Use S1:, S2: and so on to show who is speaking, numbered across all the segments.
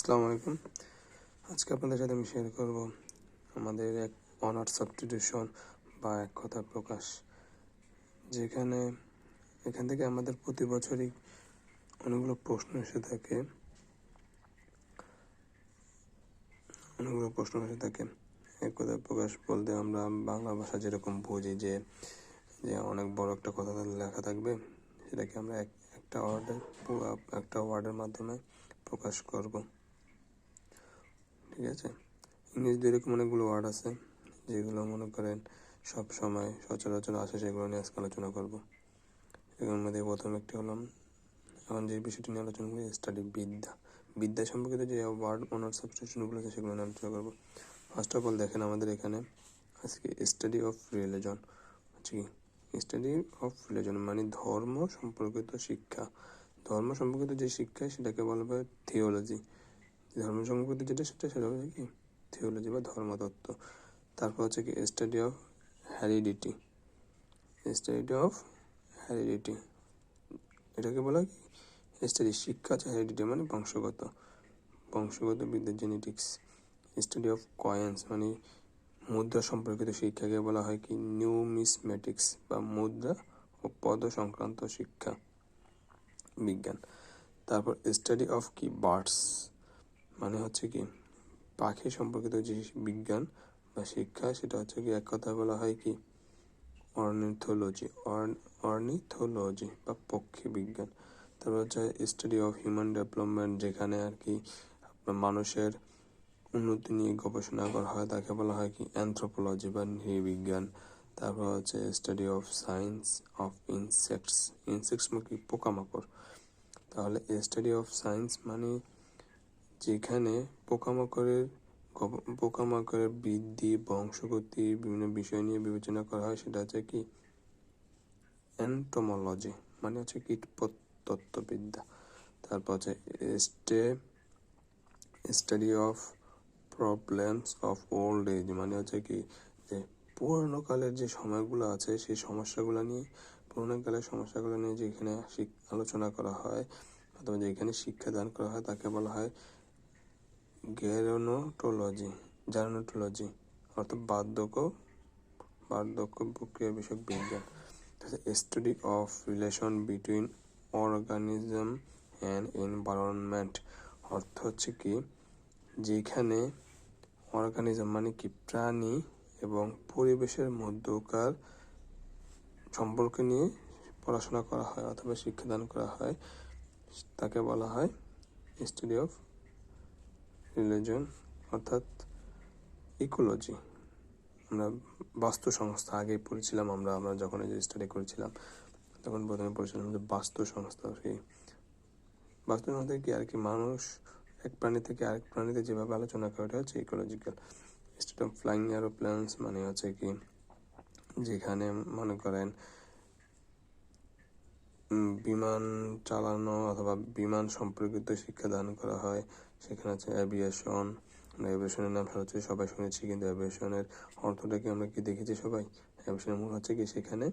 S1: আসসালামু আলাইকুম। আজকে আপনাদের সাথে আমি শেয়ার করব আমাদের এক অনার্স সাবস্টিটিউশন বা এক কথায় প্রকাশ, যেখানে এখান থেকে আমাদের প্রতি বছরই অনেকগুলো প্রশ্ন এসে থাকে। এক কথায় প্রকাশ বলতে আমরা বাংলা ভাষা যেরকম বুঝি যে যে অনেক বড় একটা কথা লেখা থাকবে, সেটাকে আমরা একটা ওয়ার্ডের মাধ্যমে প্রকাশ করব। ঠিক আছে, ইংরেজিতে এরকম অনেকগুলো ওয়ার্ড আছে যেগুলো মনে করেন সব সময় সচরাচর আসে, সেগুলো নিয়ে আজকে আলোচনা করব। এগুলোর মধ্যে প্রথম একটি হলাম, এখন যে বিষয়টি নিয়ে আলোচনা করি স্টাডি, বিদ্যা সম্পর্কিত যে ওয়ার্ড অনার্স সাবস্টিটিউশনগুলো আছে সেগুলো নিয়ে আলোচনা করবো। ফার্স্ট অফ অল দেখেন, আমাদের এখানে আজকে স্টাডি অফ রিলিজন হচ্ছে কি, স্টাডি অফ রিলিজন মানে ধর্ম সম্পর্কিত শিক্ষা। ধর্ম সম্পর্কিত যে শিক্ষা সেটাকে বলা হয় থিওলজি। ধর্ম সম্পর্কিত সেটা হচ্ছে কি থিওলজি বা ধর্মতত্ত্ব। তারপর হচ্ছে কি স্টাডি অফ হ্যারিডিটি। এটাকে বলা হয় কি স্টাডি শিক্ষা আছে, হ্যারিডিটি মানে বংশগত বিদ্যা, জেনেটিক্স। স্টাডি অফ কয়েন্স মানে মুদ্রা সম্পর্কিত শিক্ষাকে বলা হয় কি নিউমিসমেটিক্স বা মুদ্রা ও পদ সংক্রান্ত শিক্ষা বিজ্ঞান। তারপর স্টাডি অফ কি বার্ডস মানে হচ্ছে কি পাখি সম্পর্কিত যে বিজ্ঞান বা শিক্ষা, সেটা হচ্ছে কি এক কথা বলা হয় কি অর্নিথোলজি বা পক্ষী বিজ্ঞান। তারপর হচ্ছে স্টাডি অফ হিউম্যান ডেভেলপমেন্ট, যেখানে আর কি আপনার মানুষের উন্নতি নিয়ে গবেষণা করা হয়, তাকে বলা হয় কি অ্যানথ্রোপোলজি বা নৃবিজ্ঞান। তারপর হচ্ছে study of science of insects মানে কি পোকামাকড়। তাহলে স্টাডি অফ সায়েন্স মানে যেখানে পোকামাকড়ের বৃদ্ধি, বংশগতি, বিভিন্ন বিষয় নিয়ে বিবেচনা করা হয়, সেটা হচ্ছে কি এন্টোমোলজি মানে হচ্ছে কীটতত্ত্ববিদ্যা। তারপর হচ্ছে study of problems of old age মানে হচ্ছে কি যে পুরোনো কালের যে সময়গুলো আছে সেই পুরোনো কালের সমস্যাগুলো নিয়ে যেখানে আলোচনা করা হয় অথবা যেখানে শিক্ষাদান করা হয়, তাকে বলা হয় জার্নোটোলজি অর্থাৎ বার্ধক্য প্রক্রিয়া বিষয়ক বিজ্ঞান। Study of relation between organism and environment অর্থ হচ্ছে কি যেখানে অর্গানিজম মানে কি প্রাণী এবং পরিবেশের মধ্যকার সম্পর্ক নিয়ে পড়াশোনা করা হয় অথবা শিক্ষাদান করা হয়, তাকে বলা হয় স্টাডি অফ রিলিজন অর্থাৎ ইকোলজি। আমরা বাস্তু সংস্থা আগেই পড়েছিলাম, আমরা যখন এই যে স্টাডি করেছিলাম তখন প্রথমে পড়েছিলাম যে বাস্তু সংস্থা। সেই বাস্তু সংস্থা কি আর কি মানুষ এক প্রাণী থেকে আরেক প্রাণীতে যেভাবে আলোচনা করে, এটা হচ্ছে ইকোলজিক্যাল। স্টেট অফ ফ্লাইং এরোপ্লেনস মানে হচ্ছে কি যেখানে মনে করেন বিমান চালানো অথবা বিমান সম্পর্কিত শিক্ষাদান করা হয়, সেখানে আছে অ্যাভিয়েশনের নাম হচ্ছে সবাই শুনেছি, কিন্তু অ্যাভিয়েশনের অর্থটা কি আমরা কি দেখেছি সবাই? অ্যাভিয়েশনের মূল হচ্ছে কি সেখানে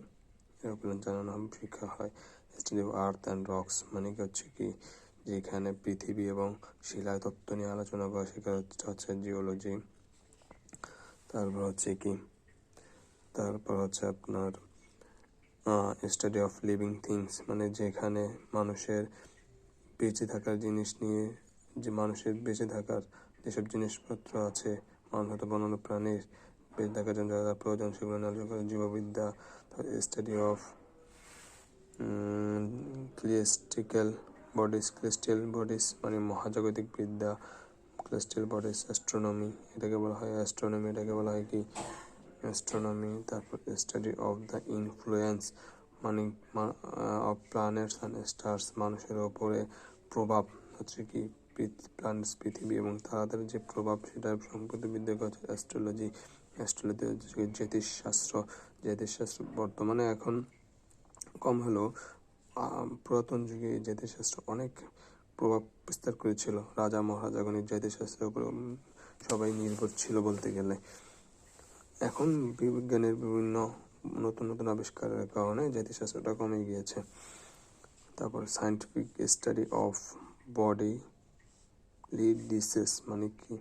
S1: এরোপ্লেন চালানো শিক্ষা হয়। Study of earth and rocks মানে কি হচ্ছে কি যেখানে পৃথিবী এবং শিলা তত্ত্ব নিয়ে আলোচনা করা, সেটা হচ্ছে জিওলজি। তারপর হচ্ছে আপনার স্টাডি অফ লিভিং থিংস মানে যেখানে মানুষের বেঁচে থাকার জিনিস নিয়ে, যে মানুষের বেঁচে থাকার যেসব জিনিসপত্র আছে, মানুষ অথবা অন্যান্য প্রাণীর বেঁচে থাকার জন্য যা প্রয়োজন সেগুলো নিয়ে আলোচনা করে জীববিদ্যা। স্টাডি অফ ক্রিস্টাল বডিজ মানে মহাজাগতিক বিদ্যা, ক্রিস্টাল বডিজ। এটাকে বলা হয় অ্যাস্ট্রোনমি। তারপর স্টাডি অফ দ্য ইনফ্লুয়েন্স মানে অফ প্ল্যানেটস অ্যান্ড স্টার্স মানুষের ওপরে প্রভাব হচ্ছে কি পৃথিবী এবং তাদের যে প্রভাব, সেটার সম্পর্কিত বিদ্যাকে হচ্ছে অ্যাস্ট্রোলজি হচ্ছে জ্যোতিষশাস্ত্র। বর্তমানে এখন কম হলেও পুরাতন যুগে জ্যোতিষশাস্ত্র অনেক প্রভাব বিস্তার করেছিল। রাজা মহারাজাগণ জ্যোতিষশাস্ত্রের উপর সবাই নির্ভর ছিল বলতে গেলে। এখন বিজ্ঞানের বিভিন্ন নতুন আবিষ্কারের কারণে জ্যোতিষশাস্ত্রটা কমে গিয়েছে। তারপর scientific study of body lead dishes মানে কি,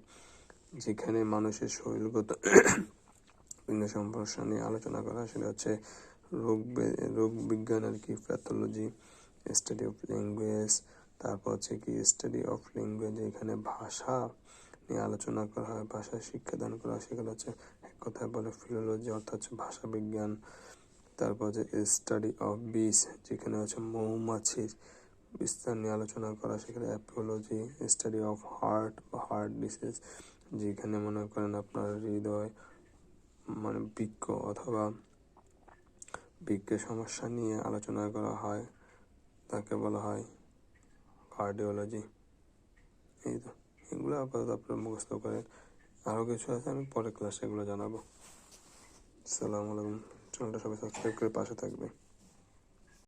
S1: যেখানে মানুষের শরীরগত বিভিন্ন সমস্যা নিয়ে আলোচনা করা, সেটা হচ্ছে রোগ বিজ্ঞান আর কি, প্যাথোলজি, স্টাডি অফ ল্যাঙ্গুয়েজ। তারপর হচ্ছে কি স্টাডি অফ ল্যাঙ্গুয়েজ, এখানে ভাষা নিয়ে আলোচনা করা হয়, ভাষা শিক্ষাদান করা হয়, সেখানে হচ্ছে এক কথায় বলে ফিলোলজি, অর্থাৎ হচ্ছে ভাষা বিজ্ঞান। তারপর হচ্ছে স্টাডি অফ বিস, যেখানে হচ্ছে মৌমাছির বিস্তার নিয়ে আলোচনা করা, সেখানে অ্যাপিওলজি। স্টাডি অফ হার্ট বা হার্ট ডিসিজ, যেখানে মনে করেন আপনার হৃদয় মানে বৃক্ক অথবা বৃক্কের সমস্যা নিয়ে আলোচনা করা হয়, তাকে বলা হয় কার্ডিওলজি। এই তো, এগুলো আপাতত আপনারা মুখস্থ করেন। আরও কিছু আছে, আমি পরে ক্লাসে এগুলো জানাবো। আসসালামু আলাইকুম। চ্যানেলটা সবাই সাবস্ক্রাইব করে পাশে থাকবে।